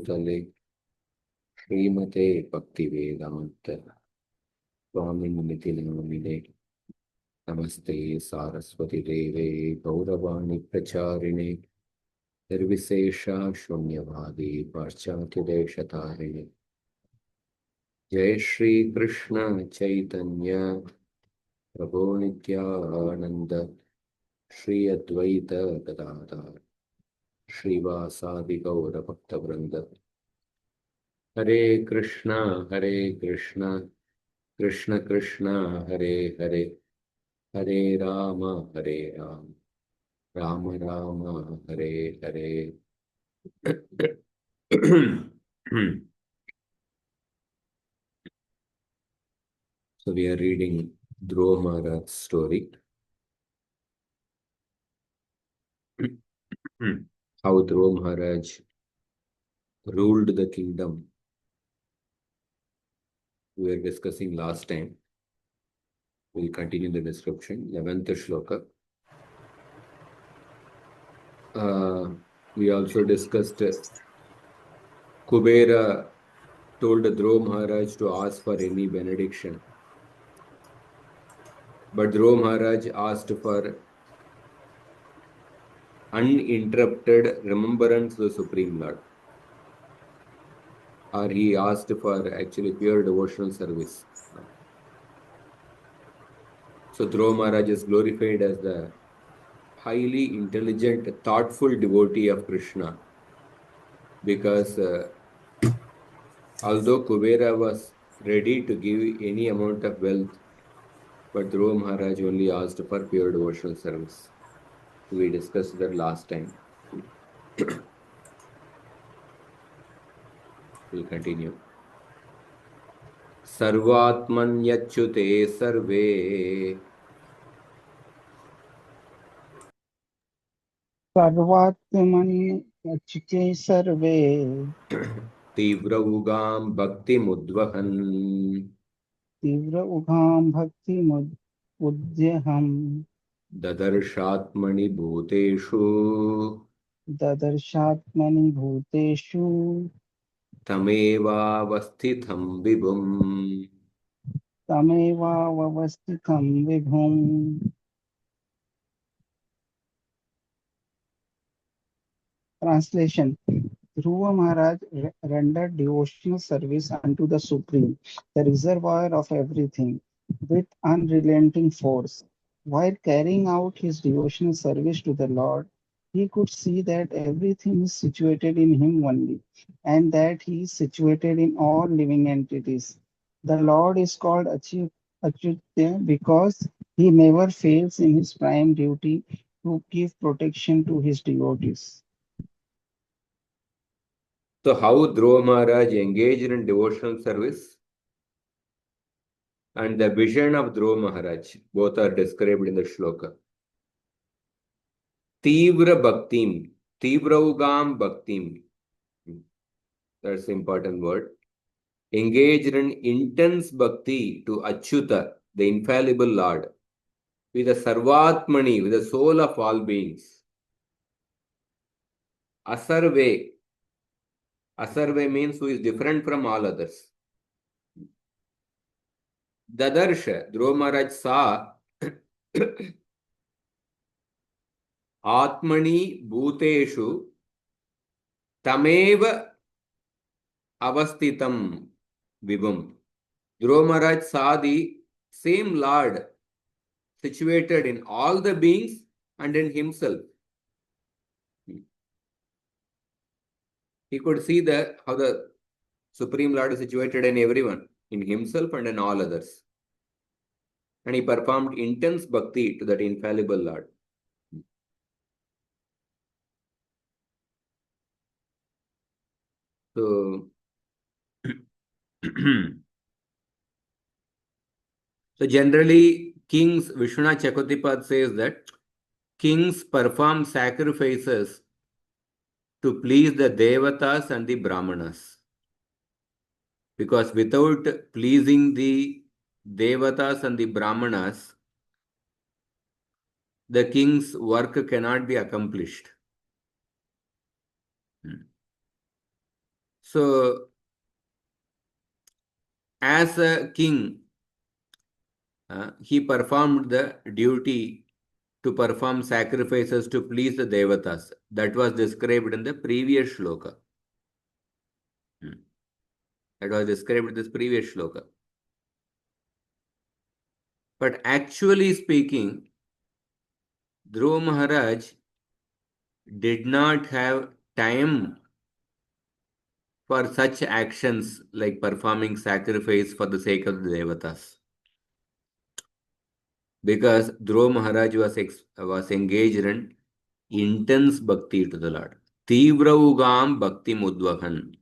Bhutale Srimate Bhaktivedanta Swamini Namine Namaste Saraswati Deve Gauravani Pracharine Nirvisesha Shunyavadi Paschati Deshatarine Jai Shri Krishna Chaitanya Prabhu Nityananda Shri Advaita Gadadhar Srivasadi Gaura Bhakta Vrinda Hare Krishna Krishna Krishna Hare Hare Hare Rama Rama Rama Hare Hare. So we are reading Dhruva Maharaj's story. How Dhruva Maharaj ruled the kingdom. We were discussing last time. We'll continue the description. 11th shloka. We also discussed Kubera told Dhruva Maharaj to ask for any benediction. But Dhruva Maharaj asked for uninterrupted remembrance of the Supreme Lord. Or he asked for actually pure devotional service. So Dhruva Maharaj is glorified as the highly intelligent, thoughtful devotee of Krishna. Because although Kubera was ready to give any amount of wealth, but Dhruva Maharaj only asked for pure devotional service. We discussed that last time. We'll continue. Sarvatmanyachyute sarve Sarvatmani achite sarve Tivra ugam bhakti mudvahan Tivra ugham bhakti udyaham Dadarshatmani bhuteshu Dadarshatmani bhuteshu Tamevavasthitham vibhum. Tameva vavastitham vibhum. Translation. Dhruva Maharaj rendered devotional service unto the Supreme, the reservoir of everything, with unrelenting force. While carrying out his devotional service to the Lord, he could see that everything is situated in him only, and that he is situated in all living entities. The Lord is called Achyutya because he never fails in his prime duty to give protection to his devotees. So how Dhruva Maharaj engaged in devotional service and the vision of Dhruva Maharaj, both are described in the shloka. Tivra bhaktim, Tivraugam bhaktim. That's the important word. Engaged in intense bhakti to Achyuta, the infallible Lord, with the Sarvatmani, with the soul of all beings. Asarve. Asarve means who is different from all others. Dadarsha, Dhruva Maharaj saw Atmani Bhuteshu Tameva Avastitam Vibhum. Dhruva Maharaj saw the same Lord situated in all the beings and in himself. He could see how the Supreme Lord is situated in everyone, in himself and in all others. And he performed intense bhakti to that infallible Lord. So, so generally, kings, Vishwanath Chakravarti says that kings perform sacrifices to please the Devatas and the Brahmanas. Because without pleasing the Devatas and the Brahmanas, the king's work cannot be accomplished. So, as a king, he performed the duty to perform sacrifices to please the devatas. That was described in the previous shloka. That was described in this previous shloka. But actually speaking, Dhruva Maharaj did not have time for such actions like performing sacrifice for the sake of the devatas. Because Dhruva Maharaj was engaged in intense bhakti to the Lord. Tivraugam bhakti mudvahan.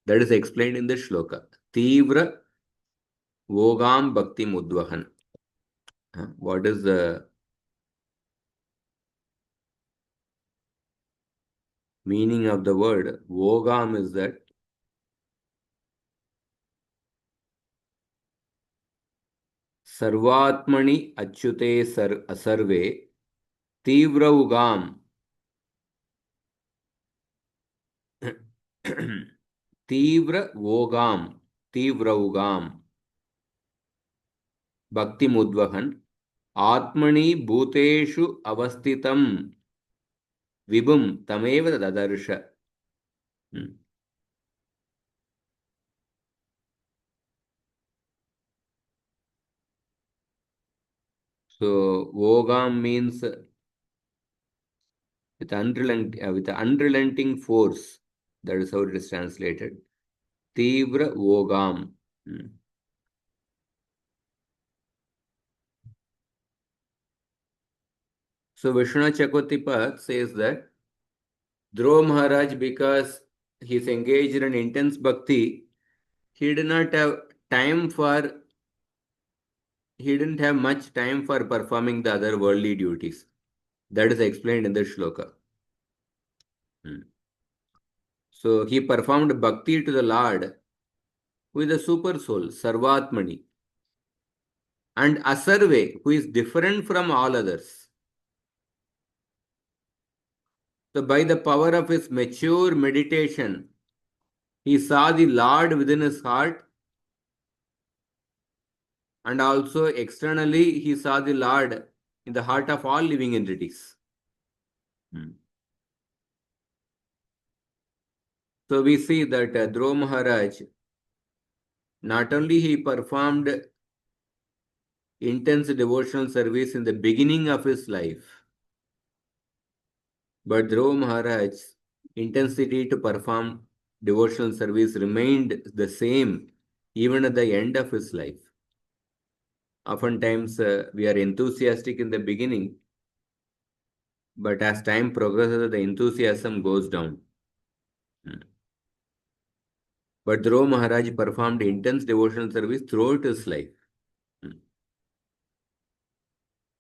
That is explained in the shloka. Tivra vogam bhakti mudvahan. What is the meaning of the word? Vogam is that Sarvatmani achyute sarve Tivraugam Tivra vogam Tivraugam Bhakti mudvahan Atmani bhuteshu avastitam Vibhum tameva dadarsha. So, Vogam means with unrelenting force. That is how it is translated. Tivra Vogam. So, Vishnu Chakotipa says that Dhruva Maharaj, because he is engaged in intense bhakti, he did not have time for, he didn't have much time for performing the other worldly duties. That is explained in the shloka. So he performed bhakti to the Lord with a super soul, Sarvatmani, and Asarve, who is different from all others. So by the power of his mature meditation, he saw the Lord within his heart, and also externally he saw the Lord in the heart of all living entities. So we see that Dhruva Maharaj, not only he performed intense devotional service in the beginning of his life, but Dhruva Maharaj's intensity to perform devotional service remained the same even at the end of his life. Oftentimes, we are enthusiastic in the beginning, but as time progresses, the enthusiasm goes down. But Dhruva Maharaj performed intense devotional service throughout his life.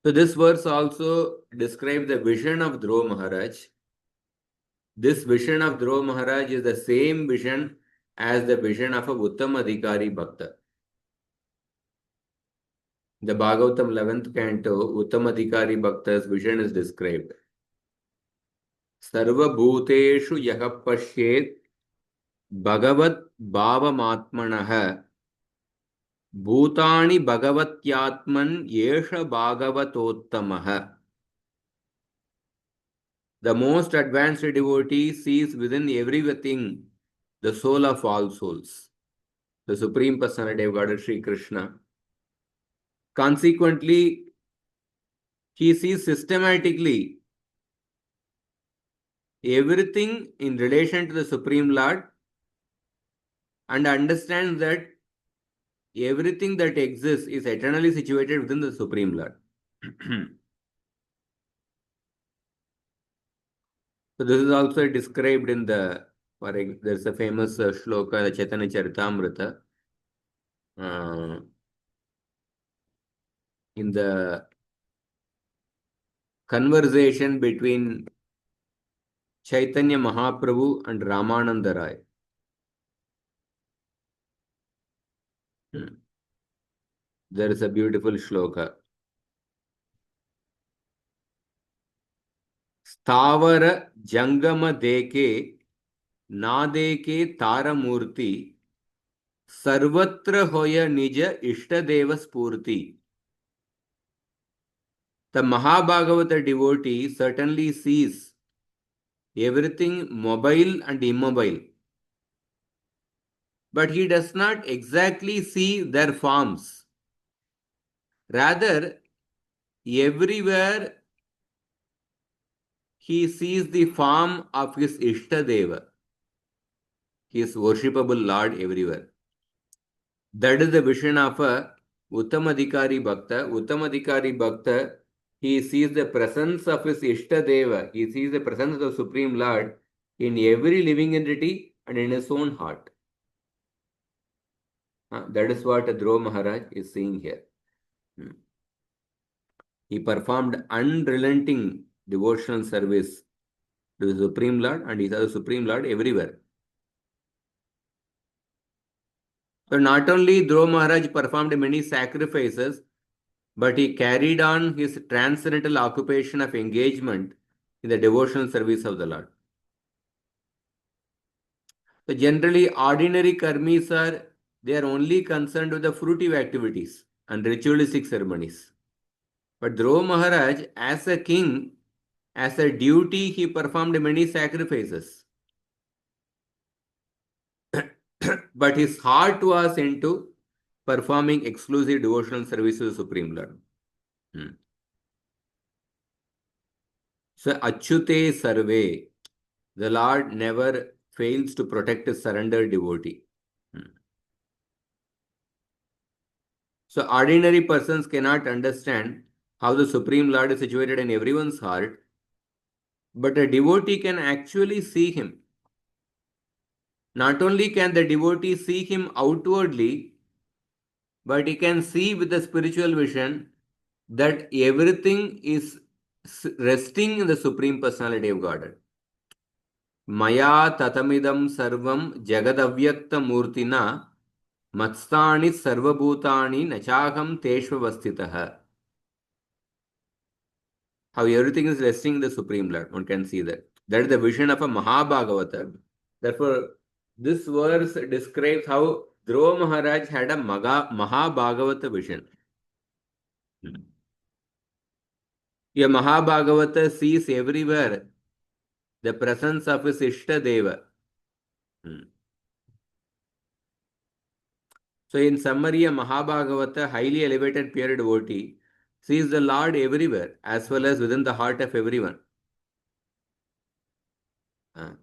So this verse also describes the vision of Dhruva Maharaj. This vision of Dhruva Maharaj is the same vision as the vision of a Uttamadhikari Bhakta. The Bhagavatam 11th canto, Uttamadhikari Bhakta's vision is described. Sarva bhuteshu yaha pashyet bhagavat bhavamatmanaha bhutani bhagavatyatman yesha bhagavatottamah. The most advanced devotee sees within everything the soul of all souls, the Supreme Personality of Godhead Sri Krishna. Consequently, he sees systematically everything in relation to the Supreme Lord and understands that everything that exists is eternally situated within the Supreme Lord. So this is also described in there's a famous shloka, the Chaitanya Charitamrita, in the conversation between Chaitanya Mahaprabhu and Ramananda Rai. There is a beautiful shloka. Stavara Jangama Deke नादेके तारमूर्ति सर्वत्र होय निज इष्टदेव स्फूर्ति. The Mahabhagavata devotee certainly sees everything mobile and immobile, but he does not exactly see their forms. Rather, everywhere he sees the form of his Ishtadeva, his worshipable Lord everywhere. That is the vision of a Uttamadhikari Bhakta. Uttamadhikari Bhakta, he sees the presence of his Ishtadeva, he sees the presence of the Supreme Lord in every living entity and in his own heart. That is what Dhruva Maharaj is seeing here. He performed unrelenting devotional service to the Supreme Lord, and he saw the Supreme Lord everywhere. So not only Dhruva Maharaj performed many sacrifices, but he carried on his transcendental occupation of engagement in the devotional service of the Lord. So generally, ordinary karmis they are only concerned with the fruitive activities and ritualistic ceremonies. But Dhruva Maharaj, as a king, as a duty, he performed many sacrifices. But his heart was into performing exclusive devotional service to the Supreme Lord. So, Achyute Sarve, the Lord never fails to protect a surrendered devotee. So, ordinary persons cannot understand how the Supreme Lord is situated in everyone's heart, but a devotee can actually see him. Not only can the devotee see him outwardly, but he can see with the spiritual vision that everything is resting in the Supreme Personality of Godhead. Maya tatamidam sarvam jagadavyakta murtina matstani sarvabhutani nachaham teshvavastitaha. How everything is resting in the Supreme Lord. One can see that. That is the vision of a Mahabhagavata. Therefore, this verse describes how Dhruva Maharaj had a Mahabhagavata vision. A Mahabhagavata sees everywhere the presence of his Ishtadeva. So, in summary, a Mahabhagavata, highly elevated pure devotee, sees the Lord everywhere as well as within the heart of everyone. You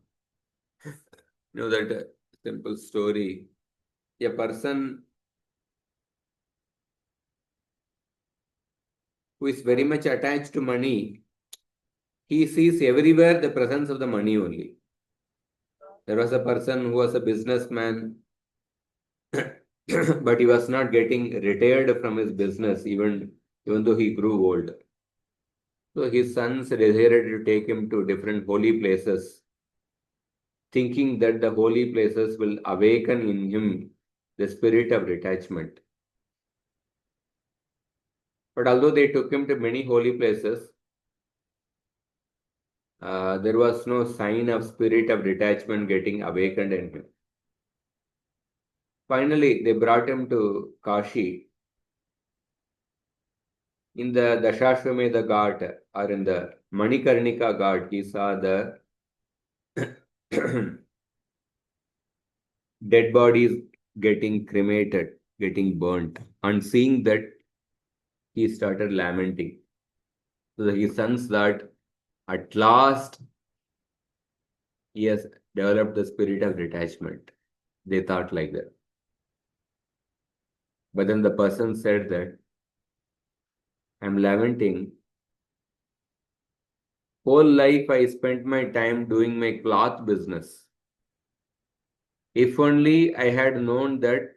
know that simple story. A person who is very much attached to money, he sees everywhere the presence of the money only. There was a person who was a businessman, but he was not getting retired from his business even though he grew old. So his sons decided to take him to different holy places, thinking that the holy places will awaken in him the spirit of detachment. But although they took him to many holy places, there was no sign of spirit of detachment getting awakened in him. Finally, they brought him to Kashi. In the Dashashwamedha Ghat or in the Manikarnika Ghat, he saw the dead bodies getting cremated, getting burnt. And seeing that, he started lamenting. So he sensed that at last he has developed the spirit of detachment. They thought like that. But then the person said that, I'm lamenting. Whole life I spent my time doing my cloth business. If only I had known that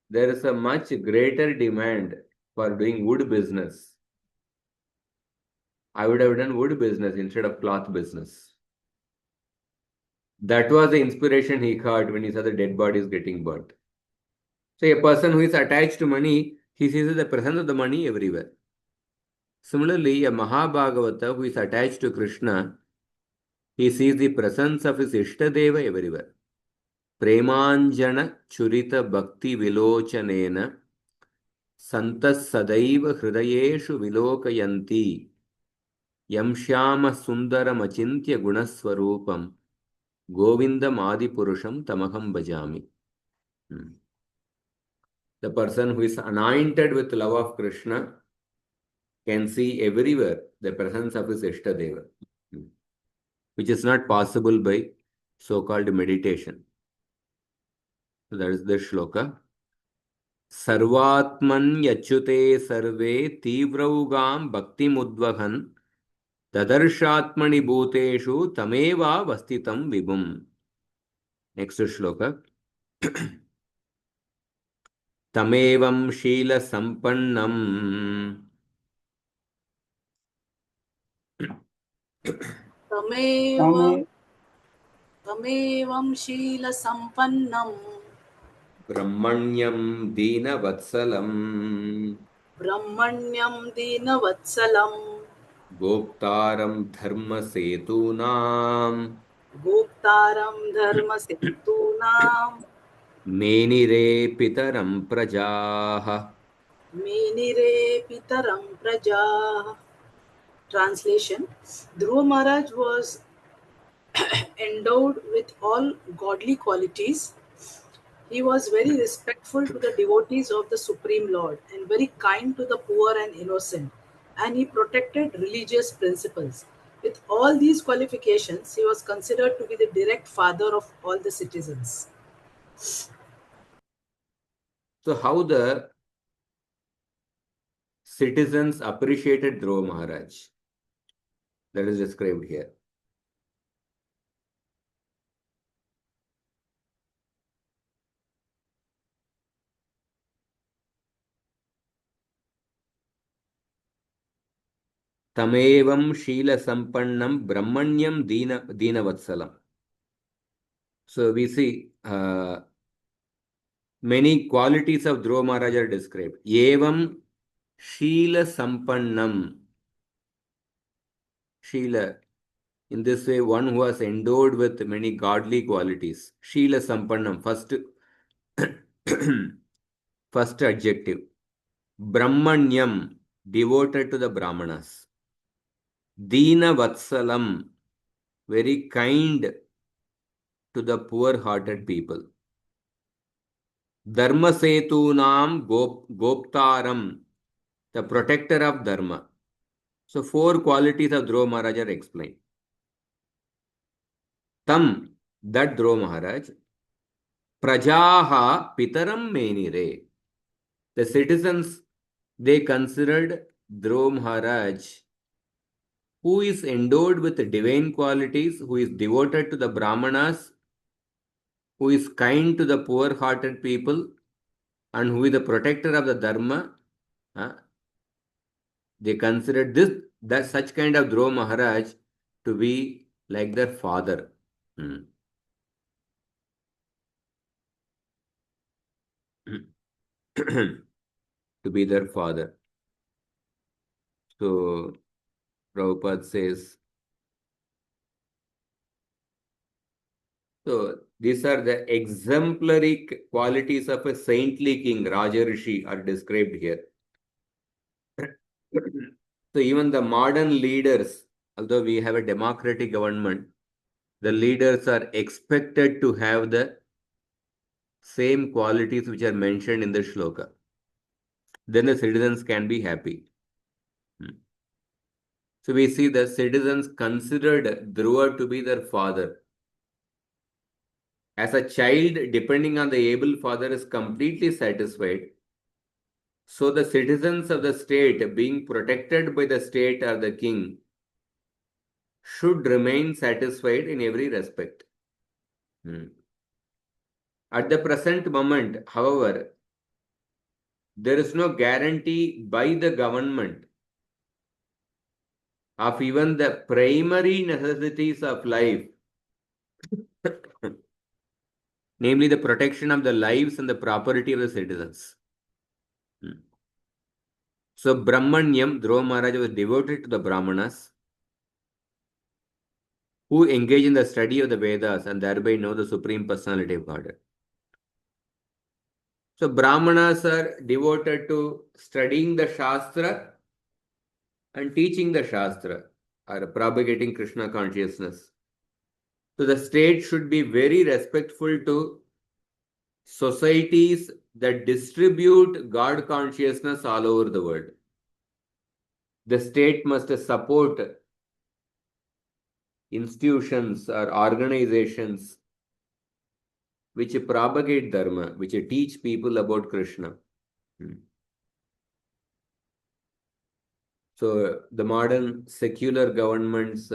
there is a much greater demand for doing wood business, I would have done wood business instead of cloth business. That was the inspiration he got when he saw the dead bodies getting burnt. So a person who is attached to money, he sees the presence of the money everywhere. Similarly, a Mahabhagavata who is attached to Krishna, He sees the presence of his Ishtadeva everywhere. Premanjana Churita Bhakti Vilochanena Santas Sadaiva Hridayeshu Vilokayanti Yam Shyama Sundaram Achintya Gunaswarupam Govindam Adipurusham Tamaham Bhajami. The person who is anointed with love of Krishna can see everywhere the presence of his Ishtadeva, which is not possible by so-called meditation. So that is the shloka. Sarvatman yachute sarve tivraugam bhakti mudvahan tadarshatmani bhuteshu tameva vastitam vibhum. Next shloka. Tamevam shila sampannam तमेव Tame तमेवं शीलसम्पन्नं brahmanyam dinavatsalam ब्रह्मण्यं दीनवत्सलं goptaram dharma setunam भोक्तारं धर्मसेतूनां menire pitaram prajaha. मेनिरे पितरं प्रजाः. Translation: Dhruva Maharaj was endowed with all godly qualities. He was very respectful to the devotees of the Supreme Lord and very kind to the poor and innocent, and he protected religious principles. With all these qualifications, he was considered to be the direct father of all the citizens. So how the citizens appreciated Dhruva Maharaj? That is described here. Tamevam Shila Sampannam Brahmanyam Dinavatsalam. So we see many qualities of Dhruva Maharaj are described. Evam Shila Sampannam. Shila. In this way, one who was endowed with many godly qualities. Shila Sampannam. First adjective. Brahmanyam. Devoted to the Brahmanas. Dina Vatsalam. Very kind to the poor-hearted people. Dharma Setunam Goptaram, the protector of Dharma. So, four qualities of Dhruva Maharaj are explained. Tam, that Dhruva Maharaj, Prajaha Pitaram Menire. The citizens, they considered Dhruva Maharaj, who is endowed with divine qualities, who is devoted to the Brahmanas, who is kind to the poor-hearted people, and who is the protector of the Dharma. They considered that such kind of Dhruva Maharaj to be like their father. To be their father. So Prabhupada says, so these are the exemplary qualities of a saintly king, Raja Rishi, are described here. So even the modern leaders, although we have a democratic government, the leaders are expected to have the same qualities which are mentioned in the shloka. Then the citizens can be happy. So we see the citizens considered Dhruva to be their father. As a child, depending on the able father, is completely satisfied. So the citizens of the state, being protected by the state or the king, should remain satisfied in every respect. At the present moment, however, there is no guarantee by the government of even the primary necessities of life, namely the protection of the lives and the property of the citizens. So Brahmanyam, Dhruva Maharaj was devoted to the Brahmanas. who engage in the study of the Vedas and thereby know the Supreme Personality of Godhead. So Brahmanas are devoted to studying the Shastra and teaching the Shastra, or propagating Krishna consciousness. So the state should be very respectful to societies that distribute God consciousness all over the world. The state must support institutions or organizations which propagate Dharma, which teach people about Krishna. So the modern secular governments,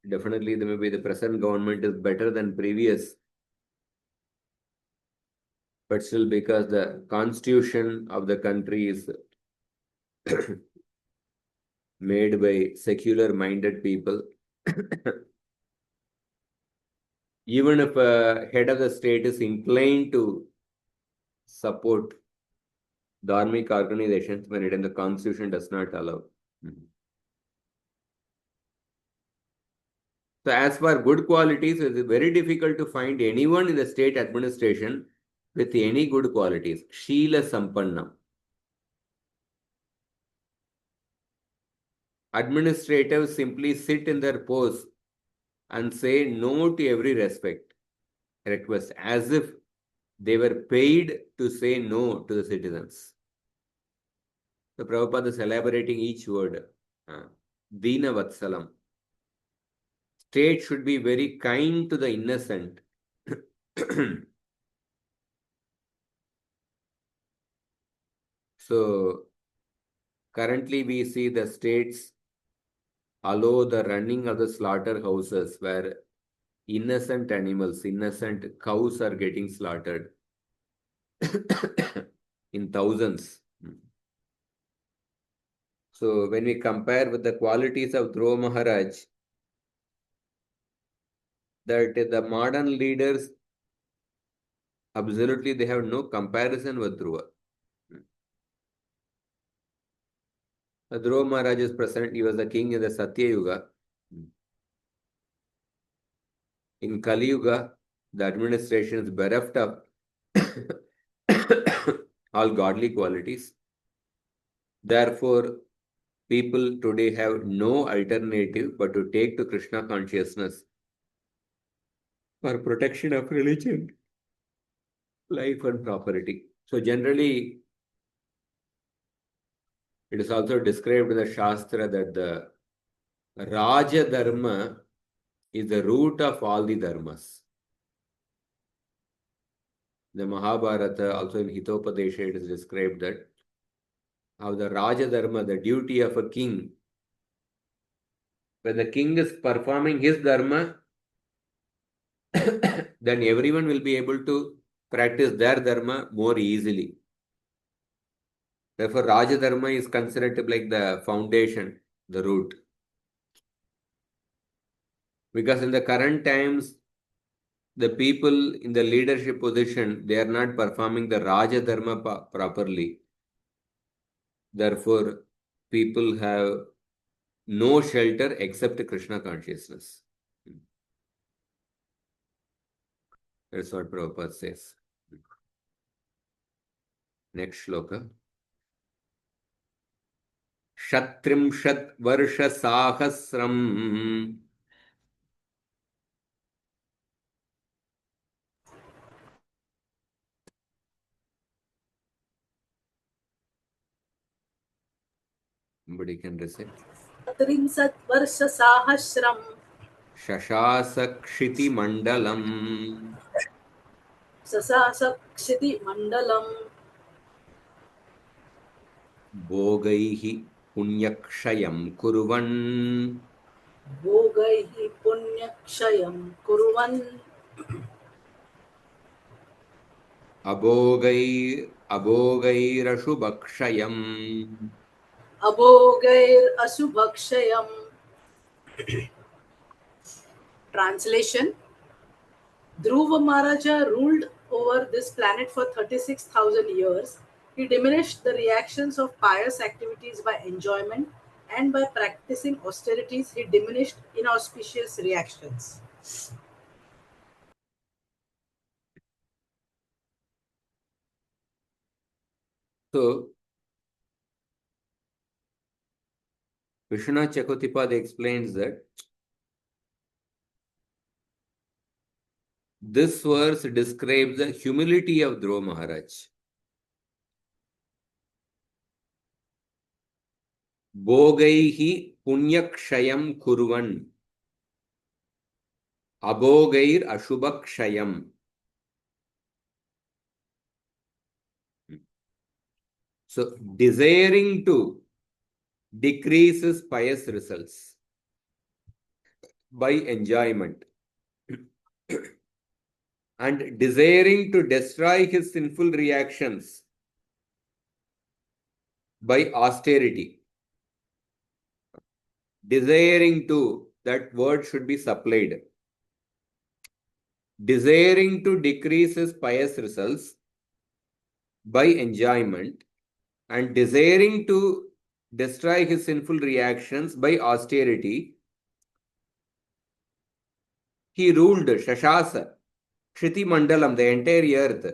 definitely maybe the present government is better than previous, but still because the constitution of the country is made by secular minded people. Even if a head of the state is inclined to support dharmic organizations, when it in the constitution does not allow. So as for good qualities, it is very difficult to find anyone in the state administration with any good qualities. Sheela Sampannam. Administrators simply sit in their post and say no to every request, as if they were paid to say no to the citizens. So Prabhupada is elaborating each word. Dina Vatsalam. State should be very kind to the innocent. So currently we see the states allow the running of the slaughterhouses where innocent animals, innocent cows are getting slaughtered in thousands. So when we compare with the qualities of Dhruva Maharaj, that the modern leaders, absolutely they have no comparison with Dhruva. Dhruva Maharaj is present, he was the king in the Satya Yuga. In Kali Yuga, the administration is bereft of all godly qualities. Therefore, people today have no alternative but to take to Krishna consciousness for protection of religion, life and property. So generally, it is also described in the Shastra that the Raja Dharma is the root of all the dharmas. The Mahabharata, also in Hitopadesha, it is described that how the Raja Dharma, the duty of a king, when the king is performing his dharma, then everyone will be able to practice their dharma more easily. Therefore, Raja Dharma is considered to be like the foundation, the root. Because in the current times, the people in the leadership position, they are not performing the Raja Dharma properly. Therefore, people have no shelter except Krishna consciousness. That's what Prabhupada says. Next shloka. Shatrimshat Varsha Sahasram Somebody can recite. Trinsat Varsha Sahasram Shashasa Kshiti Mandalam Sasasa Kshiti Mandalam Bhogaihi Punyakshayam Kurvan Bhogaihi Punyakshayam Kuruvan Abhogairashubhakshayam. Abhogair Asubhakshayam. Translation: Dhruva Maharaja ruled over this planet for 36,000 years. He diminished the reactions of pious activities by enjoyment and by practicing austerities, he diminished inauspicious reactions. So, Vishwanath Chakotipada explains that this verse describes the humility of Dhruva Maharaj. Bhogaihi punyakshayam kurvan abhogair ashubhakshayam. So, desiring to decrease his pious results by enjoyment and desiring to destroy his sinful reactions by austerity. Desiring to, that word should be supplied. Desiring to decrease his pious results by enjoyment and desiring to destroy his sinful reactions by austerity, he ruled Shashasa, Kshiti Mandalam, the entire earth.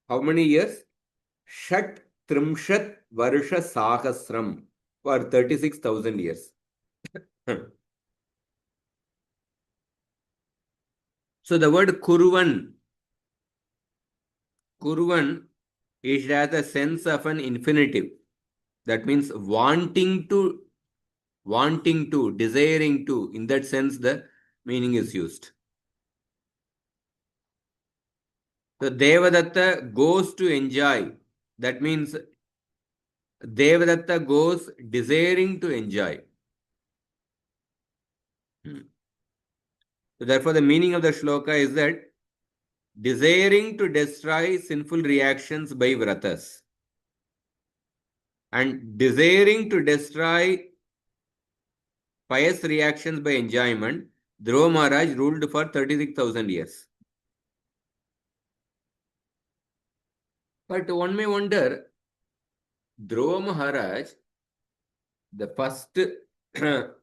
How many years? Shat Trimshat Varsha Sahasram, for 36,000 years. So the word Kurvan is has a sense of an infinitive. That means wanting to, desiring to. In that sense, the meaning is used. So Devadatta goes to enjoy. That means Devadatta goes desiring to enjoy. So therefore, the meaning of the shloka is that desiring to destroy sinful reactions by vratas and desiring to destroy pious reactions by enjoyment, Dhruva Maharaj ruled for 36,000 years. But one may wonder, Dhruva Maharaj, the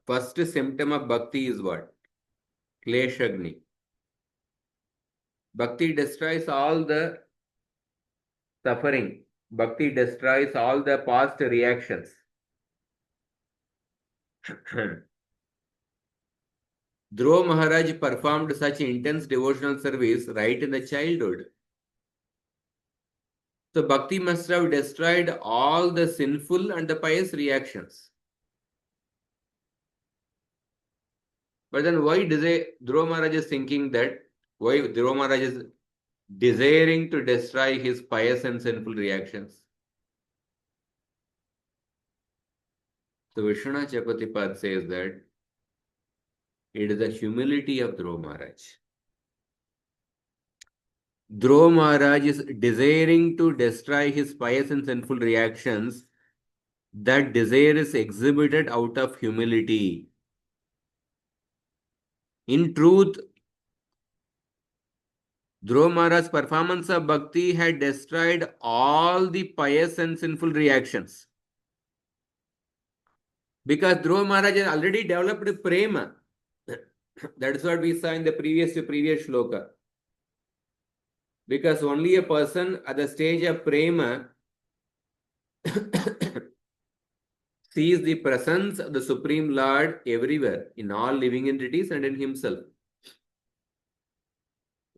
first symptom of bhakti is what? Kleshagni. Bhakti destroys all the suffering. Bhakti destroys all the past reactions. Dhruva Maharaj performed such intense devotional service right in the childhood. So bhakti must have destroyed all the sinful and the pious reactions. But then why Dhruva Maharaj is thinking that, why Dhruva Maharaj is desiring to destroy his pious and sinful reactions? So Vishwanath Chakotipada says that it is the humility of Dhruva Maharaj. Dhruva Maharaj is desiring to destroy his pious and sinful reactions. That desire is exhibited out of humility. In truth, Dhruva Maharaj's performance of bhakti had destroyed all the pious and sinful reactions. Because Dhruva Maharaj has already developed prema. That is what we saw in the previous shloka. Because only a person at the stage of prema sees the presence of the Supreme Lord everywhere, in all living entities and in himself.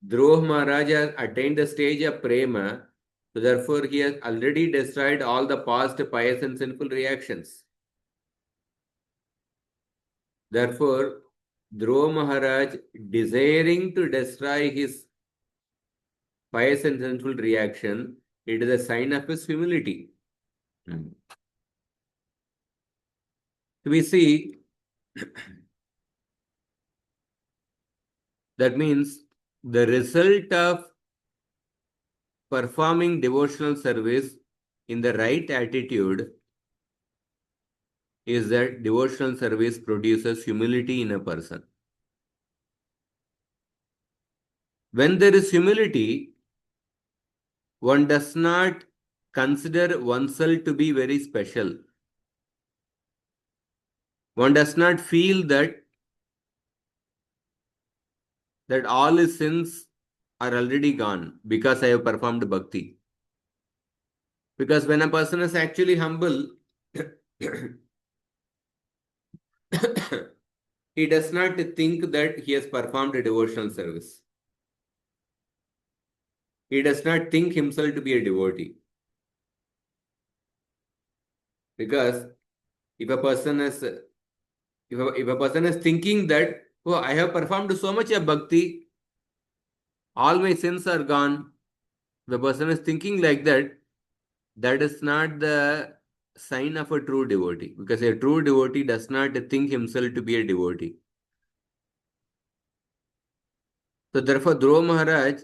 Dhruva Maharaj has attained the stage of prema, so therefore he has already destroyed all the past pious and sinful reactions. Therefore, Dhruva Maharaj, desiring to destroy his pious and sinful reaction, it is a sign of his humility. We see that means the result of performing devotional service in the right attitude is that devotional service produces humility in a person. When there is humility, one does not consider oneself to be very special. One does not feel that all his sins are already gone because I have performed bhakti. Because when a person is actually humble, he does not think that he has performed a devotional service. He does not think himself to be a devotee. Because if a person is thinking that, oh, I have performed so much of bhakti, all my sins are gone. The person is thinking like that. That is not the sign of a true devotee. Because a true devotee does not think himself to be a devotee. So therefore, Dhruva Maharaj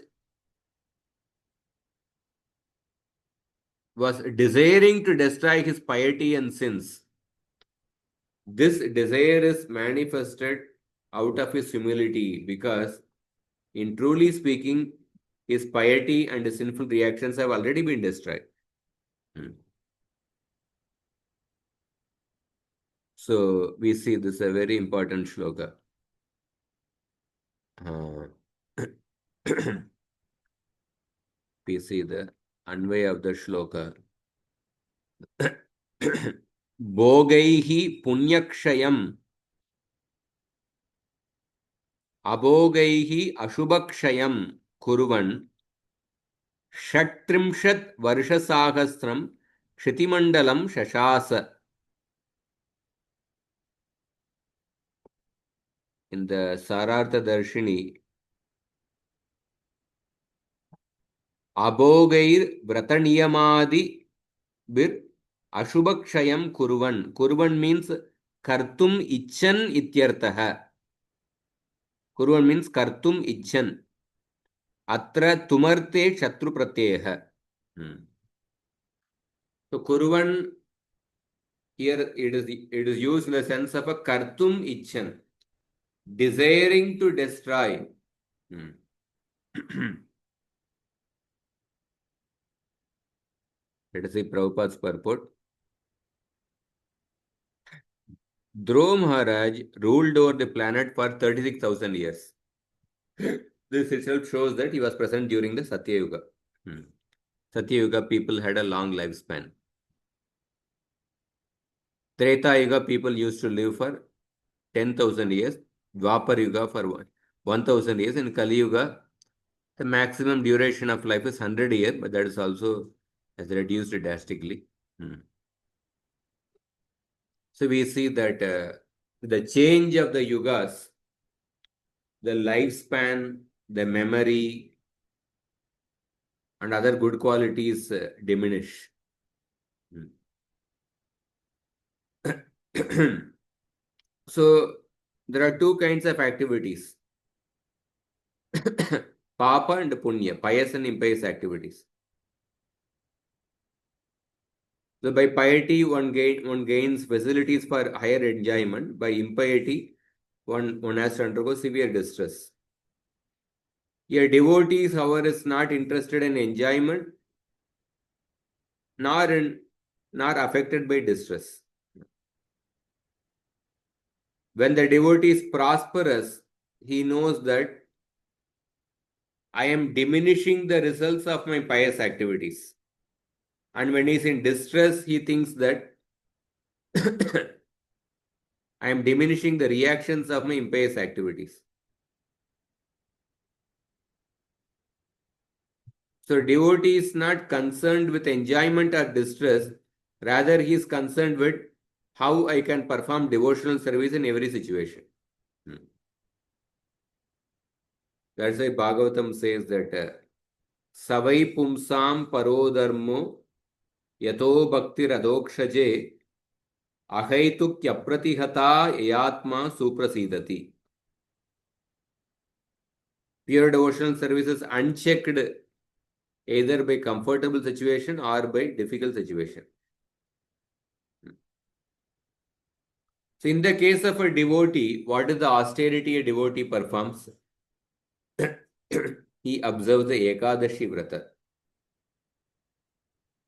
was desiring to destroy his piety and sins. This desire is manifested out of his humility because, in truly speaking, his piety and his sinful reactions have already been destroyed. So we see this is a very important shloka. We see the Anvaya of the shloka. Bhogaihi punyakshayam abhogaihi ashubakshayam kurvan षट्त्रिंशत् वर्षसाहस्रं क्षितिमण्डलं शशास. In the Sarartha Darshini, Abhogair Vrataniyamadi Bir Ashubakshayam Kurvan. Kurvan means Kartum Ichan Ityartaha. Kurvan means Kartum Ichan. Atra Tumarte Shatru Pratyeha. So Kurvan here it is used in the sense of a Kartum Ichan, desiring to destroy. Let us see Prabhupada's purport. Dhruva Maharaj ruled over the planet for 36,000 years. This itself shows that he was present during the Satya Yuga. Satya Yuga people had a long lifespan. Treta Yuga people used to live for 10,000 years. Dwapar Yuga for 1,000 years. In Kali Yuga, the maximum duration of life is 100 years, but that is also has reduced drastically. So we see that the change of the yugas, the lifespan, the memory, and other good qualities diminish. So there are two kinds of activities. Papa and Punya, pious and impious activities. So by piety, one gains facilities for higher enjoyment. By impiety, one has to undergo severe distress. A devotee, however, is not interested in enjoyment, nor affected by distress. When the devotee is prosperous, he knows that I am diminishing the results of my pious activities. And when he is in distress, he thinks that I am diminishing the reactions of my impious activities. So devotee is not concerned with enjoyment or distress, rather he is concerned with how I can perform devotional service in every situation. That's why Bhagavatam says that Savai Pumsam Parodharmo Yato Bhakti Radokshaje Ahaitukya Pratihata Yatma Suprasidati. Pure devotional service is unchecked either by comfortable situation or by difficult situation. So in the case of a devotee, what is the austerity a devotee performs? He observes the Ekadashi Vrata.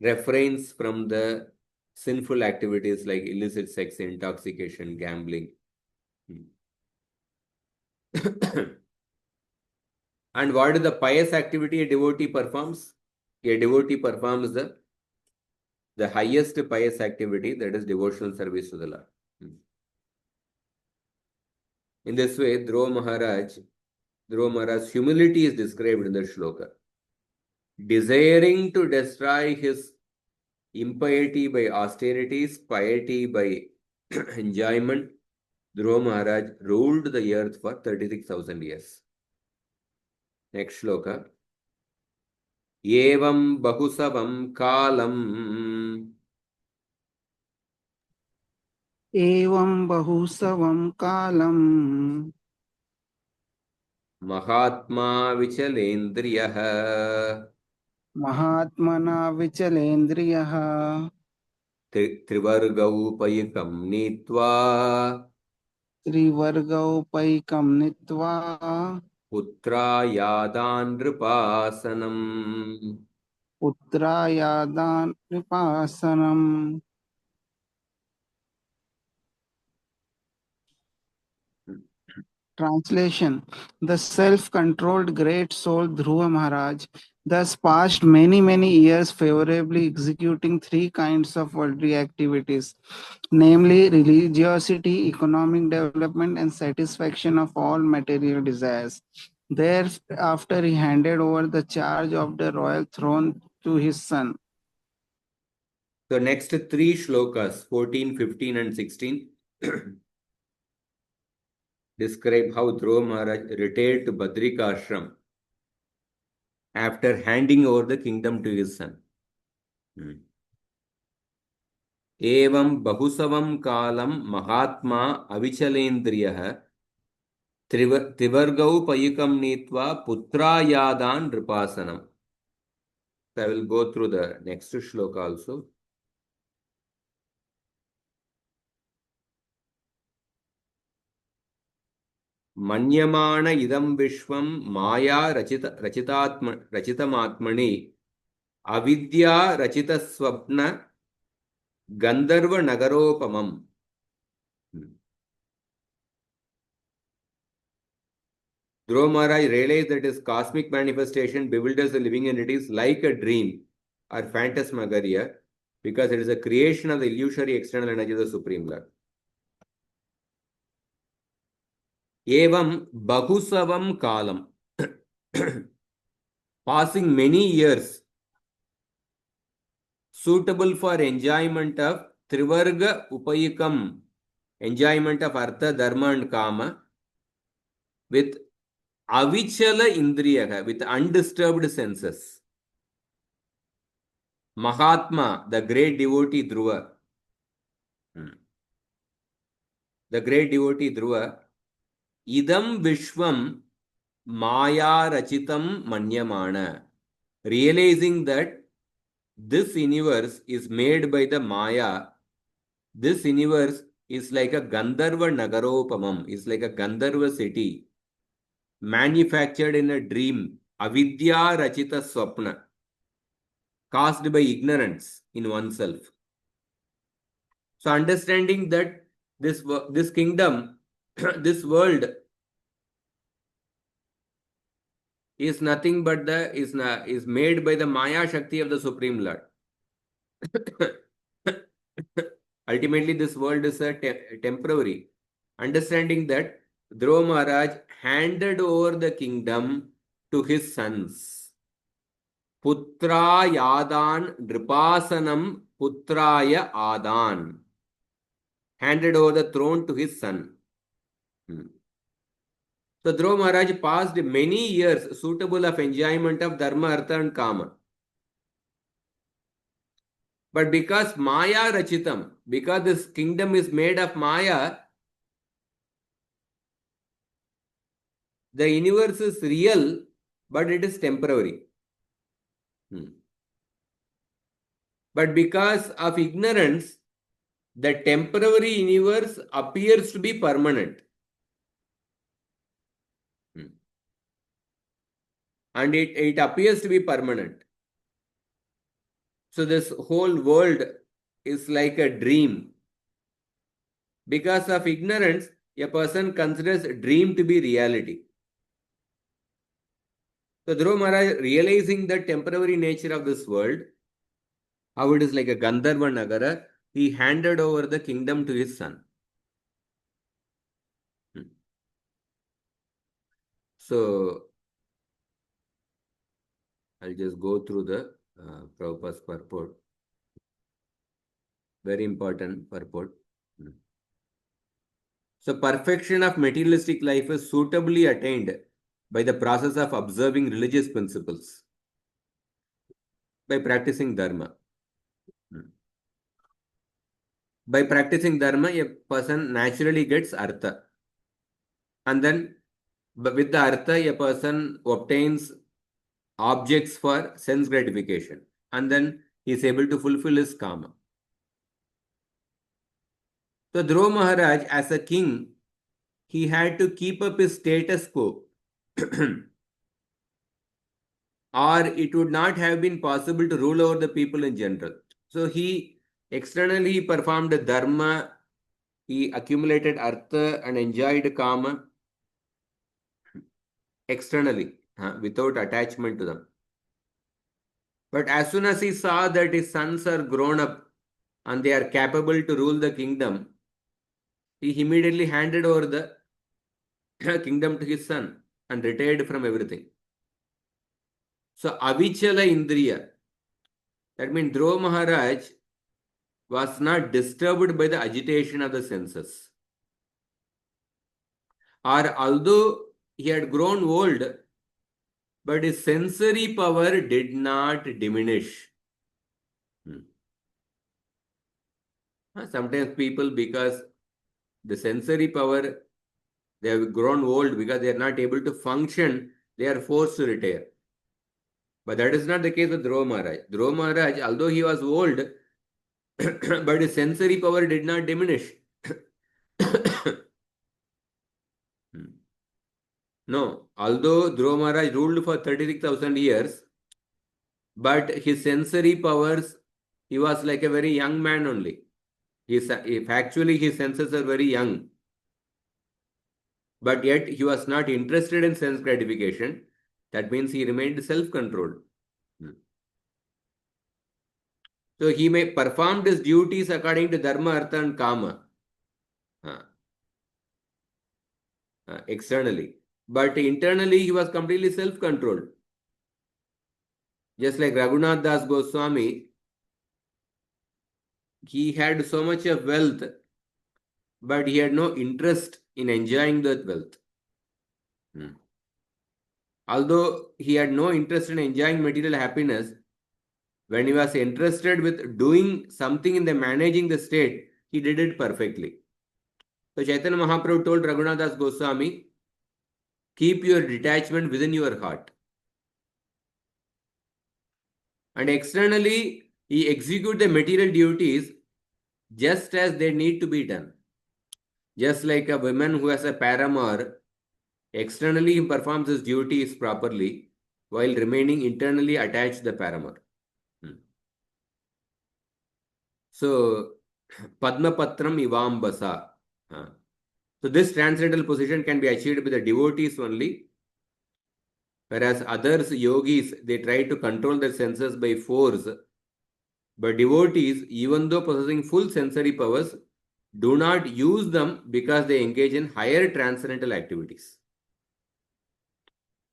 refrains from the sinful activities like illicit sex, intoxication, gambling. And what is the pious activity a devotee performs? A devotee performs the highest pious activity, that is devotional service to the Lord. In this way, Dhruva Maharaj's humility is described in the shloka. Desiring to destroy his impiety by austerities, piety by enjoyment, Dhruva Maharaj ruled the earth for 36,000 years. Next shloka. Evam bahusavam kalam Evam bahusavam kalam Mahatma vichalendriyah Mahatmana vichalendriyah Trivargaupayikam nitva Trivargaupaikamnitva Putrayadan nripasanam. Putrayadan Vipasanam. Translation. The self-controlled great soul Dhruva Maharaj thus passed many years favorably executing three kinds of worldly activities, namely religiosity, economic development, and satisfaction of all material desires. Thereafter, he handed over the charge of the royal throne to his son. So next three shlokas, 14, 15 and 16, describe how Dhruva Maharaj retired to Badrika Ashram after handing over the kingdom to his son. Evam bahusavam kalam mahatma avichalendriyah trivargau payukam nitva putrayadan nripasanam. So I will go through the next shloka also. Manyamana idam vishwam maya rachitamatmani avidya rachita swapna gandharva nagaropamam. Dhruva Maharaj realized that his cosmic manifestation bewilders the living entities like a dream or phantasmagoria because it is a creation of the illusory external energy of the Supreme Lord. Evam bahusavam kalam. Passing many years suitable for enjoyment of Trivarga Upayikam, enjoyment of Artha, Dharma and Kama with Avichala Indriyaha, with undisturbed senses. Mahatma, the great devotee Dhruva, Idam Vishwam Maya Rachitam Manyamana, realizing that this universe is made by the Maya. This universe is like a Gandharva Nagaropamam, is like a Gandharva city, manufactured in a dream, Avidya Rachita Swapna, caused by ignorance in oneself. So understanding that this kingdom, this world is nothing but is made by the Maya Shakti of the Supreme Lord. Ultimately, this world is a temporary. Understanding that, Dhruva Maharaj handed over the kingdom to his sons. Putra Yadan Dripasanam Putraya Adan. Handed over the throne to his son. So Dhruva Maharaj passed many years suitable of enjoyment of Dharma, Artha and Kama. But because Maya Rachitam, because this kingdom is made of Maya, the universe is real, but it is temporary. But because of ignorance, the temporary universe appears to be permanent. And it appears to be permanent. So this whole world is like a dream. Because of ignorance, a person considers dream to be reality. So Dhruva Maharaj, realizing the temporary nature of this world, how it is like a Gandharva Nagara, he handed over the kingdom to his son. So I'll just go through the Prabhupada's purport. Very important purport. So perfection of materialistic life is suitably attained by the process of observing religious principles, by practicing dharma. By practicing dharma, a person naturally gets artha. And then with the artha, a person obtains objects for sense gratification. And then he is able to fulfill his karma. So Dhruva Maharaj, as a king, he had to keep up his status quo. Or it would not have been possible to rule over the people in general. So he externally performed dharma, he accumulated artha and enjoyed karma externally, without attachment to them. But as soon as he saw that his sons are grown up and they are capable to rule the kingdom, he immediately handed over the kingdom to his son and retired from everything. So Avichala Indriya, that means Dhruva Maharaj was not disturbed by the agitation of the senses. Or although he had grown old, but his sensory power did not diminish. Sometimes people, because the sensory power, they have grown old because they are not able to function, they are forced to retire. But that is not the case with Dhruva Maharaj. Dhruva Maharaj, although he was old, but his sensory power did not diminish. No, although Dhruva Maharaj ruled for 36,000 years, but his sensory powers, he was like a very young man only. If actually his senses are very young, but yet he was not interested in sense gratification. That means he remained self-controlled. So he may perform his duties according to dharma, artha and kama externally. But internally he was completely self-controlled. Just like Raghunath Das Goswami, he had so much of wealth, but he had no interest in enjoying that wealth. Although he had no interest in enjoying material happiness, when he was interested with doing something in the managing the state, he did it perfectly. So Chaitanya Mahaprabhu told Raghunath Das Goswami, keep your detachment within your heart. And externally, he executes the material duties just as they need to be done. Just like a woman who has a paramour, externally he performs his duties properly while remaining internally attached to the paramour. So, Padma Patram Ivambasa. So this transcendental position can be achieved by the devotees only, whereas others, yogis, they try to control their senses by force. But devotees, even though possessing full sensory powers, do not use them because they engage in higher transcendental activities.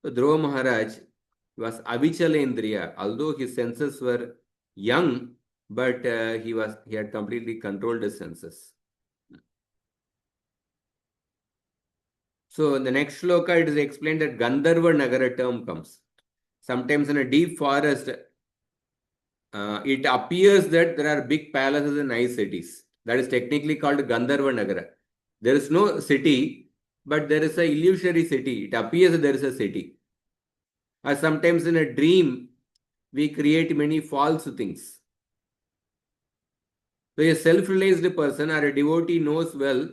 So Dhruva Maharaj was Avichalendriya, although his senses were young, but he had completely controlled his senses. So in the next shloka, it is explained that Gandharva Nagara term comes. Sometimes in a deep forest, it appears that there are big palaces and nice cities. That is technically called Gandharva Nagara. There is no city, but there is an illusory city. It appears that there is a city. Or sometimes in a dream, we create many false things. So a self-realized person or a devotee knows well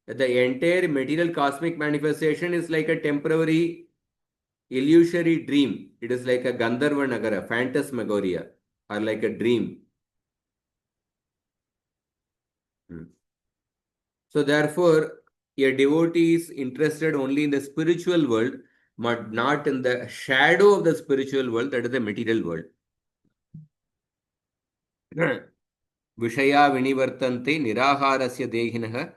that the entire material cosmic manifestation is like a temporary illusory dream. It is like a Gandharva Nagara, phantasmagoria, are like a dream. So therefore, a devotee is interested only in the spiritual world, but not in the shadow of the spiritual world, that is the material world. Vishaya vinivartante niraharasya dehinah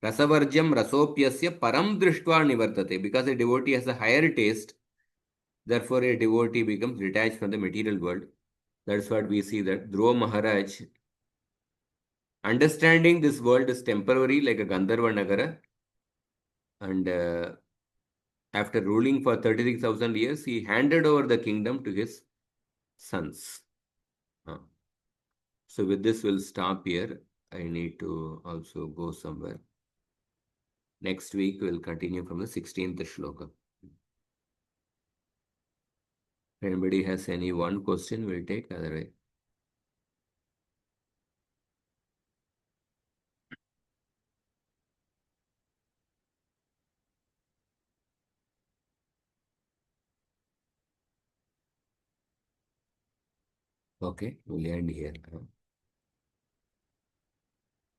rasavarjam rasopyasya param drishtva nivartate. Because a devotee has a higher taste, therefore a devotee becomes detached from the material world. That's what we see that Dhruva Maharaj, understanding this world is temporary like a Gandharva Nagara, and after ruling for 36,000 years, he handed over the kingdom to his sons. So with this, we'll stop here. I need to also go somewhere. Next week, we'll continue from the 16th shloka. If anybody has any one question, we'll take. Otherwise, okay, we'll end here.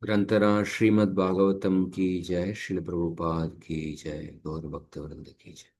ग्रंथराज Shrimad Bhagavatam की जय, श्रील प्रभुपाद की जय, गौर भक्त वृंद की जय।